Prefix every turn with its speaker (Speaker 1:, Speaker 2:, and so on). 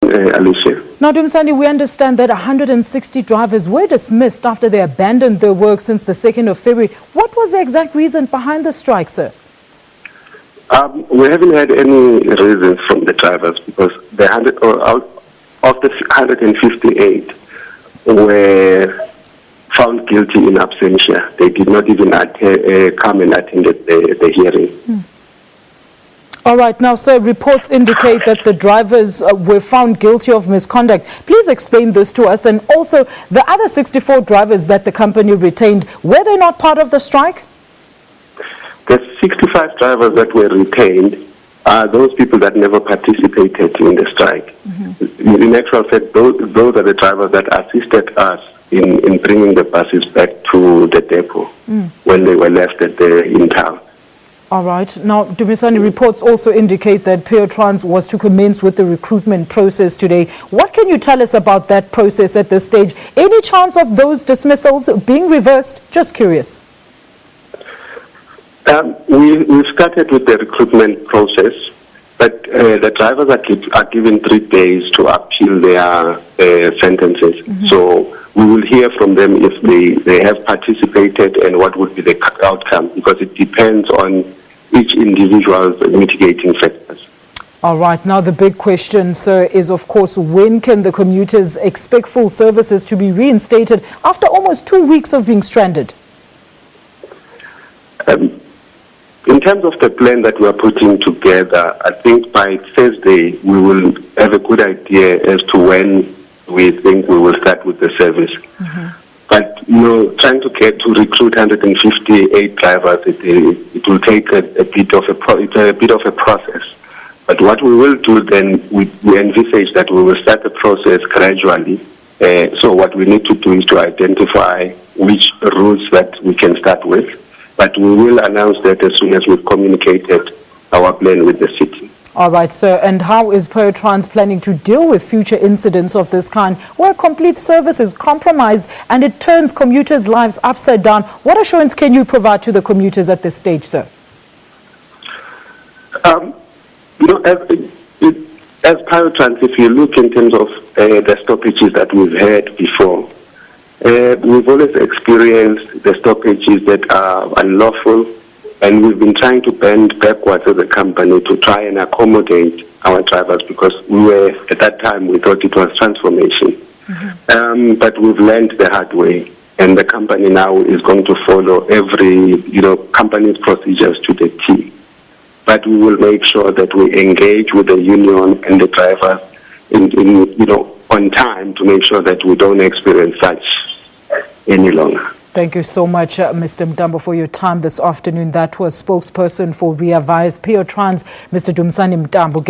Speaker 1: Alicia.
Speaker 2: Now, Dumisani, we understand that 160 drivers were dismissed after they abandoned their work since the 2nd of February. What was the exact reason behind the strike, sir?
Speaker 1: We haven't had any reasons from the drivers because of the 158 were found guilty in absentia. They did not even come and attend the hearing.
Speaker 2: All right. Now, sir, reports indicate that the drivers were found guilty of misconduct. Please explain this to us. And also, the other 64 drivers that the company retained, were they not part of the strike?
Speaker 1: The 65 drivers that were retained are those people that never participated in the strike. In actual fact, those are the drivers that assisted us in bringing the buses back to the depot when they were left in town.
Speaker 2: All right. Now, Dumisani, reports also indicate that Piotrans was to commence with the recruitment process today. What can you tell us about that process at this stage? Any chance of those dismissals being reversed? Just curious.
Speaker 1: We've started with the recruitment process, but the drivers are given 3 days to appeal their sentences. So we will hear from them if they have participated and what would be the outcome, because it depends on each individual's mitigating factors.
Speaker 2: All right. Now, the big question, sir, is, of course, when can the commuters expect full services to be reinstated after almost 2 weeks of being stranded?
Speaker 1: In terms of the plan that we are putting together, I think by Thursday we will have a good idea as to when we think we will start with the service. But trying to recruit 158 drivers, it will take a bit of a process. But what we will do then, we envisage that we will start the process gradually. So what we need to do is to identify which routes that we can start with. But we will announce that as soon as we've communicated our plan with the city.
Speaker 2: All right, sir. And how is Piotrans planning to deal with future incidents of this kind, where complete service is compromised and it turns commuters' lives upside down? What assurance can you provide to the commuters at this stage, sir?
Speaker 1: As Piotrans, if you look in terms of the stoppages that we've had before, we've always experienced the stoppages that are unlawful, and we've been trying to bend backwards as a company to try and accommodate our drivers, because at that time we thought it was transformation. But we've learned the hard way, and the company now is going to follow every company's procedures to the T. But we will make sure that we engage with the union and the drivers on time to make sure that we don't experience such any longer.
Speaker 2: Thank you so much, Mr. Mntambo, for your time this afternoon. That was spokesperson for Rea Vaya's Piotrans, Mr. Dumisani Mntambo.